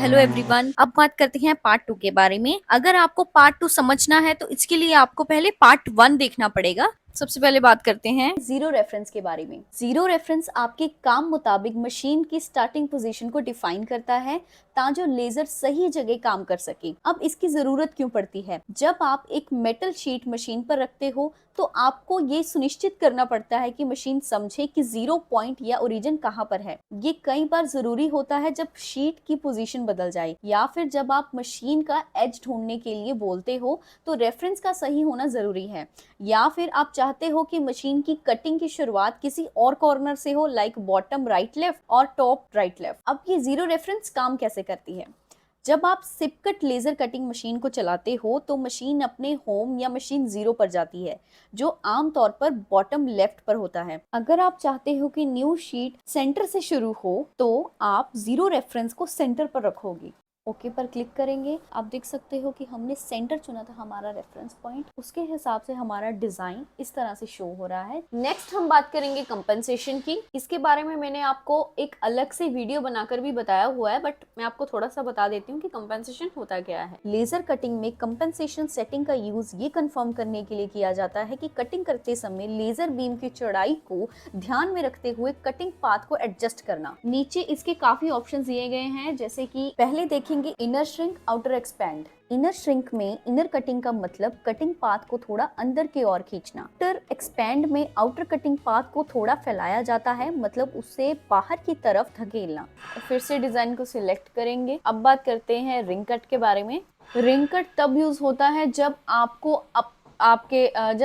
Hello everyone, अब बात करते हैं पार्ट 2 के बारे में। अगर आपको पार्ट 2 समझना है तो इसके लिए आपको पहले पार्ट 1 देखना पड़ेगा। सबसे पहले बात करते हैं जीरो रेफरेंस के बारे में। जीरो रेफरेंस आपके काम मुताबिक मशीन की स्टार्टिंग पोजीशन को डिफाइन करता है ताकि लेजर सही जगह काम कर सके। अब इसकी जरूरत क्यों पड़ती है? जब आप एक मेटल शीट मशीन पर रखते हो तो आपको ये सुनिश्चित करना पड़ता है कि मशीन समझे कि जीरो पॉइंट या ओरिजिन कहाँ पर है। ये कई बार जरूरी होता है जब शीट की पोजीशन बदल जाए या फिर जब आप मशीन का एज ढूंढने के लिए बोलते हो तो रेफरेंस का सही होना जरूरी है। या फिर आप चाहते हो कि मशीन की कटिंग की शुरुआत किसी और कॉर्नर से हो, लाइक बॉटम राइट लेफ्ट और टॉप राइट लेफ्ट। अब ये जीरो रेफरेंस काम कैसे करती है? जब आप सिप कट लेजर कटिंग मशीन को चलाते हो तो मशीन अपने होम या मशीन जीरो पर जाती है, जो आमतौर पर बॉटम लेफ्ट पर होता है। अगर आप चाहते हो कि न्यू शीट सेंटर से शुरू हो तो आप जीरो रेफरेंस को सेंटर पर रखोगे। ओके पर क्लिक करेंगे। आप देख सकते हो कि हमने सेंटर चुना था हमारा रेफरेंस पॉइंट, उसके हिसाब से हमारा डिजाइन इस तरह से शो हो रहा है। नेक्स्ट हम बात करेंगे कंपनसेशन की। इसके बारे में मैंने आपको एक अलग से वीडियो बनाकर भी बताया हुआ है, बट मैं आपको थोड़ा सा बता देती हूँ कि कंपनसेशन होता क्या है। लेजर कटिंग में कंपनसेशन सेटिंग का यूज ये कंफर्म करने के लिए किया जाता है कि कटिंग करते समय लेजर बीम की चौड़ाई को ध्यान में रखते हुए कटिंग पाथ को एडजस्ट करना। नीचे इसके काफी ऑप्शंस दिए गए हैं, जैसे कि पहले देखेंगे inner shrink, outer expand. Inner shrink में इनर कटिंग का मतलब कटिंग पाथ को थोड़ा अंदर की ओर खींचना। आउटर एक्सपैंड में आउटर कटिंग पाथ को थोड़ा फैलाया जाता है, मतलब उससे बाहर की तरफ धकेलना। फिर से डिजाइन को सिलेक्ट करेंगे। अब बात करते हैं रिंग कट के बारे में। रिंग कट तब यूज होता है जब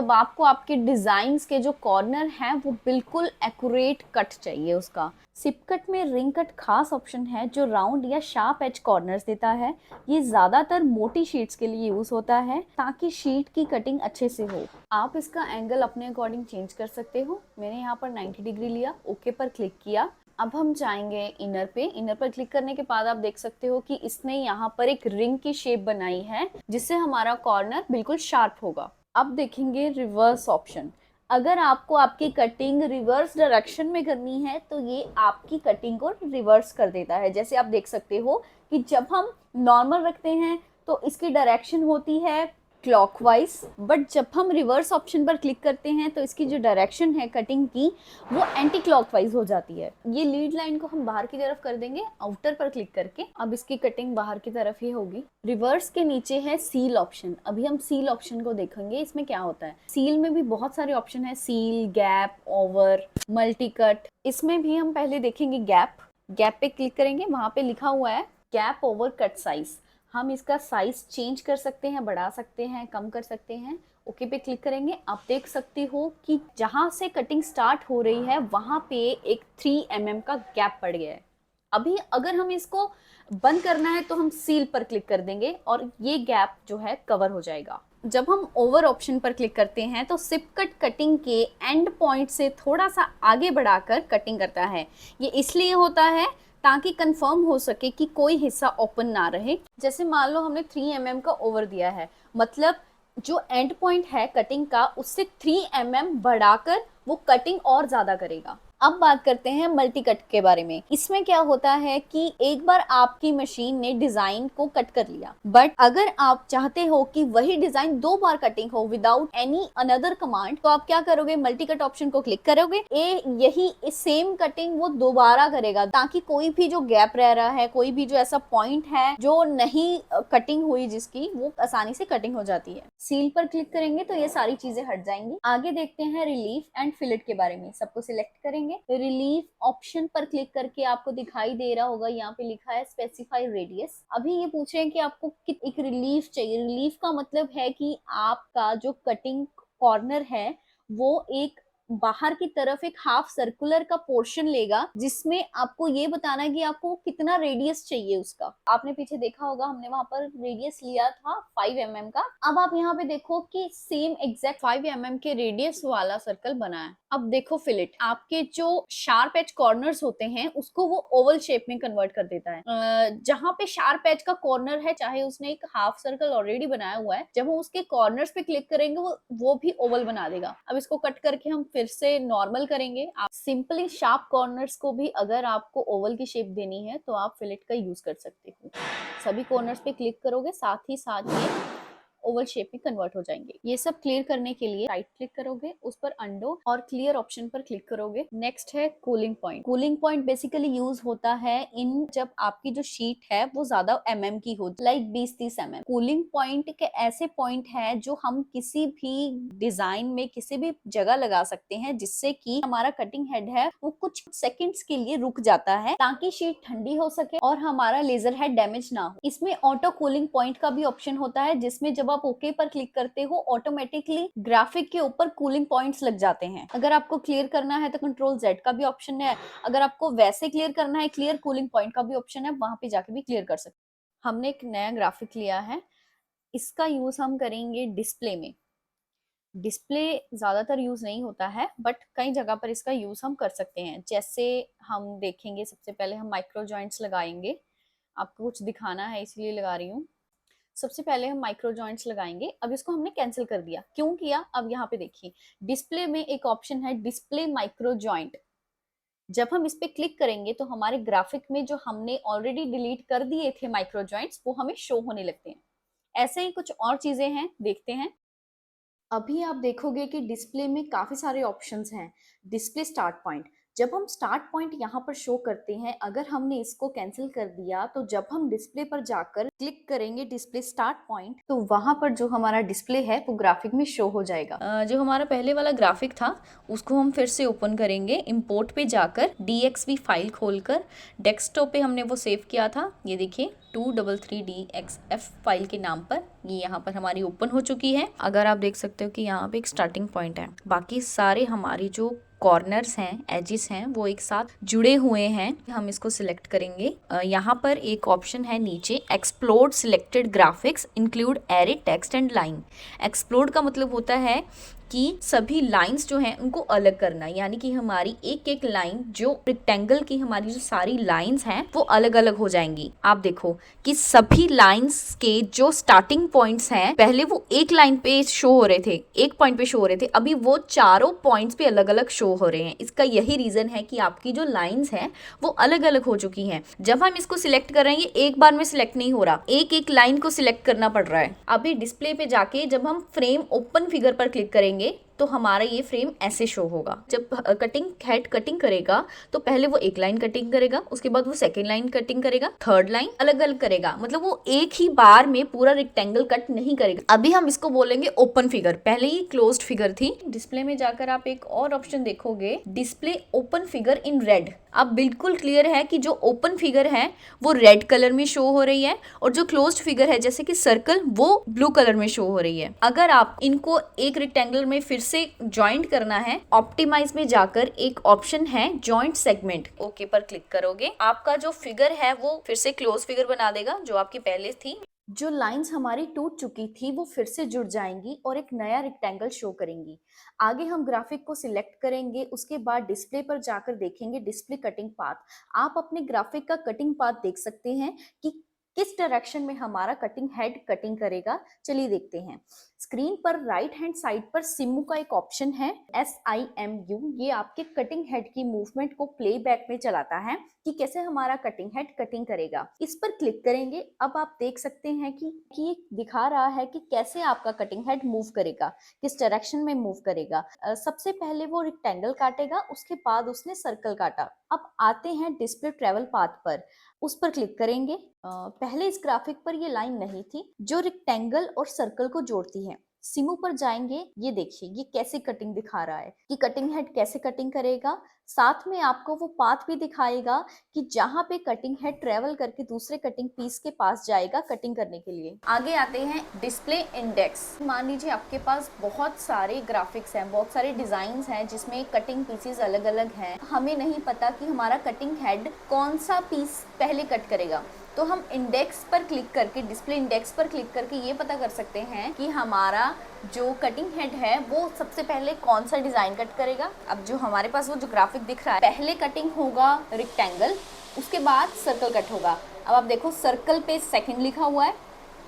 आपको आपके डिजाइन्स के जो कॉर्नर हैं वो बिल्कुल एक्यूरेट कट चाहिए उसका। सिप कट में रिंग कट खास ऑप्शन है जो राउंड या शार्प एज कॉर्नर्स देता है। ये ज्यादातर मोटी शीट्स के लिए यूज होता है ताकि शीट की कटिंग अच्छे से हो। आप इसका एंगल अपने अकॉर्डिंग चेंज कर सकते हो। मैंने यहाँ पर 90 डिग्री लिया, ओके पर क्लिक किया। अब हम जाएंगे इनर पे। इनर पर क्लिक करने के बाद आप देख सकते हो कि इसने यहाँ पर एक रिंग की शेप बनाई है जिससे हमारा कॉर्नर बिल्कुल शार्प होगा। अब देखेंगे रिवर्स ऑप्शन। अगर आपको आपकी कटिंग रिवर्स डायरेक्शन में करनी है तो ये आपकी कटिंग को रिवर्स कर देता है। जैसे आप देख सकते हो कि जब हम नॉर्मल रखते हैं तो इसकी डायरेक्शन होती है क्लॉकवाइज, बट जब हम रिवर्स ऑप्शन पर क्लिक करते हैं तो इसकी जो डायरेक्शन है कटिंग की वो एंटी क्लॉकवाइज हो जाती है। ये लीड लाइन को हम बाहर की तरफ कर देंगे आउटर पर क्लिक करके। अब इसकी कटिंग बाहर की तरफ ही होगी। रिवर्स के नीचे है सील ऑप्शन। अभी हम सील ऑप्शन को देखेंगे, इसमें क्या होता है। सील में भी बहुत सारे ऑप्शन है, seal, gap, over, multi cut. इसमें भी हम पहले देखेंगे गैप। गैप पे क्लिक करेंगे, वहां पे लिखा हुआ है गैप ओवर कट साइज। हम इसका साइज चेंज कर सकते हैं, बढ़ा सकते हैं, कम कर सकते हैं। ओके पे क्लिक करेंगे। आप देख सकते हो कि जहां से कटिंग स्टार्ट हो रही है वहां पे एक 3 mm का गैप पड़ गया है। अभी अगर हम इसको बंद करना है तो हम सील पर क्लिक कर देंगे और ये गैप जो है कवर हो जाएगा। जब हम ओवर ऑप्शन पर क्लिक करते हैं तो सिप कट कटिंग के एंड पॉइंट से थोड़ा सा आगे बढ़ाकर कटिंग करता है। ये इसलिए होता है ताकि कंफर्म हो सके कि कोई हिस्सा ओपन ना रहे। जैसे मान लो हमने 3 mm का ओवर दिया है, मतलब जो एंड पॉइंट है कटिंग का उससे 3 mm बढ़ाकर वो कटिंग और ज्यादा करेगा। अब बात करते हैं मल्टी कट के बारे में। इसमें क्या होता है कि एक बार आपकी मशीन ने डिजाइन को कट कर लिया, बट अगर आप चाहते हो कि वही डिजाइन 2 बार कटिंग हो विदाउट एनी अनदर कमांड, तो आप क्या करोगे, मल्टी कट ऑप्शन को क्लिक करोगे। यही सेम कटिंग वो दोबारा करेगा ताकि कोई भी जो गैप रह रहा है, कोई भी जो ऐसा पॉइंट है जो नहीं कटिंग हुई जिसकी, वो आसानी से कटिंग हो जाती है। सील पर क्लिक करेंगे तो ये सारी चीजें हट जाएंगी। आगे देखते हैं रिलीफ एंड फिलेट के बारे में। सबको सिलेक्ट करेंगे। रिलीफ ऑप्शन पर क्लिक करके आपको दिखाई दे रहा होगा, यहाँ पे लिखा है स्पेसिफाई रेडियस। अभी ये पूछ रहे हैं कि आपको एक रिलीफ चाहिए। रिलीफ का मतलब है कि आपका जो कटिंग कॉर्नर है वो एक बाहर की तरफ एक हाफ सर्कुलर का पोर्शन लेगा, जिसमें आपको ये बताना है कि आपको कितना रेडियस चाहिए उसका। आपने पीछे देखा होगा हमने वहां पर रेडियस लिया था 5 mm का। अब आप यहाँ पे देखो कि सेम एग्जैक्ट 5 mm के रेडियस वाला सर्कल बना है। अब देखो फिलेट, आपके जो शार्प एज कॉर्नर्स होते हैं उसको वो ओवल शेप में कन्वर्ट कर देता है। जहां पे शार्प एज का कॉर्नर है, चाहे उसने एक हाफ सर्कल ऑलरेडी बनाया हुआ है, जब हम उसके कॉर्नर्स पे क्लिक करेंगे वो भी ओवल बना देगा। अब इसको कट करके हम फिर से नॉर्मल करेंगे। आप सिंपली शार्प कॉर्नर्स को भी अगर आपको ओवल की शेप देनी है तो आप फिलेट का यूज कर सकते हो। सभी कॉर्नर्स पे क्लिक करोगे, साथ ही साथ ये ओवल शेप में कन्वर्ट हो जाएंगे। ये सब क्लियर करने के लिए राइट क्लिक करोगे, उस पर अंडो और क्लियर ऑप्शन पर क्लिक करोगे। नेक्स्ट है cooling point. Cooling point basically use होता है इन जब आपकी जो शीट है वो ज्यादा की हो, लाइक 20-30 कूलिंग पॉइंट के ऐसे पॉइंट है जो हम किसी भी डिजाइन में किसी भी जगह लगा सकते हैं, जिससे कि हमारा कटिंग हेड है वो कुछ सेकंड्स के लिए रुक जाता है, ताकि शीट ठंडी हो सके और हमारा लेजर हेड डैमेज ना हो। इसमें ऑटो कूलिंग पॉइंट का भी ऑप्शन होता है, जिसमें जब आप ओके पर क्लिक करते हो ऑटोमेटिकली ग्राफिक के ऊपर कूलिंग पॉइंट्स लग जाते हैं। अगर आपको क्लियर करना है तो कंट्रोल Z का भी ऑप्शन है, अगर आपको वैसे क्लियर करना है क्लियर कूलिंग पॉइंट का भी ऑप्शन है, वहां पे जाके भी क्लियर कर सकते हैं। हमने एक नया ग्राफिक लिया है, इसका यूज हम करेंगे डिस्प्ले में। डिस्प्ले ज्यादातर यूज नहीं होता है, बट कई जगह पर इसका यूज हम कर सकते हैं। जैसे हम देखेंगे, सबसे पहले हम माइक्रो जॉइंट्स लगाएंगे। आपको कुछ दिखाना है इसलिए लगा रही हूँ। सबसे पहले हम माइक्रो जॉइंट्स लगाएंगे। अब इसको हमने कैंसिल कर दिया, क्यों किया? अब यहाँ पे देखिए डिस्प्ले में एक ऑप्शन है डिस्प्ले माइक्रो जॉइंट। जब हम इस पे क्लिक करेंगे तो हमारे ग्राफिक में जो हमने ऑलरेडी डिलीट कर दिए थे माइक्रो जॉइंट्स, वो हमें शो होने लगते हैं। ऐसे ही कुछ और चीजें हैं, देखते हैं। अभी आप देखोगे कि डिस्प्ले में काफी सारे ऑप्शंस हैं। डिस्प्ले स्टार्ट पॉइंट, जब हम स्टार्ट पॉइंट यहाँ पर शो करते हैं, अगर हमने इसको कैंसिल कर दिया तो जब हम डिस्प्ले पर जाकर क्लिक करेंगे डिस्प्ले स्टार्ट पॉइंट, तो वहां पर जो हमारा डिस्प्ले है वो ग्राफिक में शो हो जाएगा। जो हमारा पहले वाला ग्राफिक था उसको हम फिर से ओपन करेंगे। इंपोर्ट पे जाकर DXV फाइल खोलकर डेस्कटॉप पे हमने वो सेव किया था, ये देखिए 233DXF फाइल के नाम पर, ये यहाँ पर हमारी ओपन हो चुकी है। अगर आप देख सकते हो कि यहाँ पे एक स्टार्टिंग पॉइंट है, बाकी सारे हमारी जो कॉर्नर्स हैं, एजेस हैं, वो एक साथ जुड़े हुए हैं। हम इसको सिलेक्ट करेंगे। यहाँ पर एक ऑप्शन है नीचे, explode selected graphics include array text and line. Explode का मतलब होता है कि सभी लाइंस जो हैं उनको अलग करना, यानी कि हमारी एक एक लाइन, जो रेक्टेंगल की हमारी जो सारी लाइंस हैं वो अलग अलग हो जाएंगी। आप देखो कि सभी लाइंस के जो स्टार्टिंग पॉइंट्स हैं, पहले वो एक लाइन पे शो हो रहे थे, एक पॉइंट पे शो हो रहे थे, अभी वो चारों पॉइंट्स पे अलग अलग शो हो रहे हैं। इसका यही रीजन है कि आपकी जो लाइंस हैं वो अलग अलग हो चुकी हैं। जब हम इसको सिलेक्ट कर रहे हैं, ये एक बार में सिलेक्ट नहीं हो रहा, एक एक लाइन को सिलेक्ट करना पड़ रहा है। अभी डिस्प्ले पे जाके जब हम फ्रेम ओपन फिगर पर क्लिक करेंगे तो हमारा ये फ्रेम ऐसे शो होगा। जब कटिंग हेड कटिंग करेगा तो पहले वो एक लाइन कटिंग करेगा, उसके बाद वो सेकेंड लाइन कटिंग करेगा, थर्ड लाइन अलग अलग करेगा, मतलब वो एक ही बार में पूरा रेक्टेंगल कट नहीं करेगा। अभी हम इसको बोलेंगे ओपन फिगर, पहले ही क्लोज्ड फिगर थी। डिस्प्ले में जाकर आप एक और ऑप्शन देखोगे, display open figure in red. अब बिल्कुल क्लियर है कि जो ओपन फिगर है वो रेड कलर में शो हो रही है, और जो क्लोज्ड फिगर है जैसे कि सर्कल, वो ब्लू कलर में शो हो रही है। अगर आप इनको एक रेक्टेंगल में फिर से ज्वाइंट करना है, ऑप्टिमाइज में जाकर एक ऑप्शन है जॉइंट सेगमेंट, ओके पर क्लिक करोगे, आपका जो फिगर है वो फिर से क्लोज फिगर बना देगा जो आपकी पहले थी। जो लाइंस हमारी टूट चुकी थी वो फिर से जुड़ जाएंगी और एक नया रेक्टेंगल शो करेंगी। आगे हम ग्राफिक को सिलेक्ट करेंगे, उसके बाद डिस्प्ले पर जाकर देखेंगे डिस्प्ले कटिंग पाथ। आप अपने ग्राफिक का कटिंग पाथ देख सकते हैं कि किस डायरेक्शन में हमारा कटिंग हेड कटिंग करेगा। चलिए देखते हैं। स्क्रीन पर राइट हैंड साइड पर सिमू का एक ऑप्शन है, SIMU। ये आपके कटिंग हेड की मूवमेंट को प्लेबैक में चलाता है कि कैसे हमारा कटिंग हेड कटिंग करेगा। इस पर क्लिक करेंगे। अब आप देख सकते हैं कि ये दिखा रहा है कि कैसे आपका कटिंग हेड मूव करेगा, किस डायरेक्शन में मूव करेगा। सबसे पहले वो रेक्टेंगल काटेगा, उसके बाद उसने सर्कल काटा। अब आते हैं डिस्प्ले ट्रेवल पाथ पर, उस पर क्लिक करेंगे। पहले इस ग्राफिक पर ये लाइन नहीं थी जो रेक्टेंगल और सर्कल को जोड़ती है। सिमू पर जाएंगे, ये देखिए ये कैसे कटिंग दिखा रहा है कि कटिंग हेड कैसे कटिंग करेगा। साथ में आपको वो पाथ भी दिखाएगा कि जहां पे कटिंग हेड ट्रेवल करके दूसरे कटिंग पीस के पास जाएगा कटिंग करने के लिए। आगे आते हैं डिस्प्ले इंडेक्स। मान लीजिए आपके पास बहुत सारे ग्राफिक्स हैं, बहुत सारे डिजाइन हैं जिसमें कटिंग पीसेस अलग अलग हैं। हमें नहीं पता कि हमारा कटिंग हेड कौन सा पीस पहले कट करेगा, तो हम इंडेक्स पर क्लिक करके, डिस्प्ले इंडेक्स पर क्लिक करके ये पता कर सकते हैं कि हमारा जो कटिंग हेड है वो सबसे पहले कौन सा डिजाइन कट करेगा। अब जो हमारे पास वो जो ग्राफिक दिख रहा है, पहले कटिंग होगा रेक्टेंगल, उसके बाद सर्कल कट होगा। अब आप देखो सर्कल पे सेकंड लिखा हुआ है,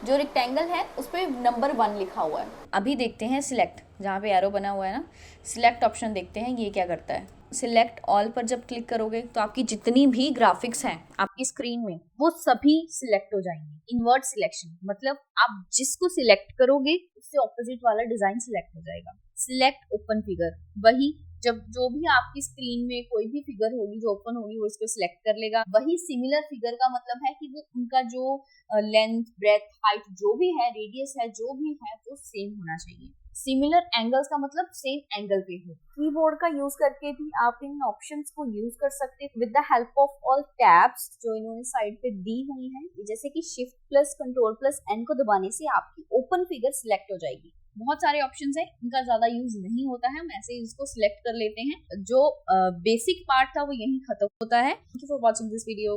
जो रेक्टेंगल है उस पर नंबर 1 लिखा हुआ है। अभी देखते हैं सिलेक्ट, जहाँ पे एरो बना हुआ है ना, सिलेक्ट ऑप्शन देखते हैं ये क्या करता है। सिलेक्ट ऑल पर जब क्लिक करोगे तो आपकी जितनी भी ग्राफिक्स हैं आपकी स्क्रीन में वो सभी सिलेक्ट हो जाएंगे। इन्वर्ट सिलेक्शन मतलब आप जिसको सिलेक्ट करोगे उससे ऑपोजिट वाला डिजाइन सिलेक्ट हो जाएगा। सिलेक्ट ओपन फिगर, वही जब जो भी आपकी स्क्रीन में कोई भी फिगर होगी जो ओपन होगी वो इसको सिलेक्ट कर लेगा। वही सिमिलर फिगर का मतलब है कि वो उनका जो लेंथ, ब्रेथ, हाइट जो भी है, रेडियस है, जो भी है वो सेम होना चाहिए। सिमिलर एंगल्स का मतलब सेम एंगल पे हो। कीबोर्ड का यूज करके भी आप इन ऑप्शंस को यूज कर सकते हैं with the help of all tabs जो इन्होंने साइड पे दी हुई हैं, जैसे कि shift plus control plus N को दबाने से आपकी ओपन फिगर सिलेक्ट हो जाएगी। बहुत सारे ऑप्शंस है, इनका ज्यादा यूज नहीं होता है, हम ऐसे ही इसको सिलेक्ट कर लेते हैं। जो बेसिक पार्ट था वो यही खत्म होता है। Thank you for watching this video.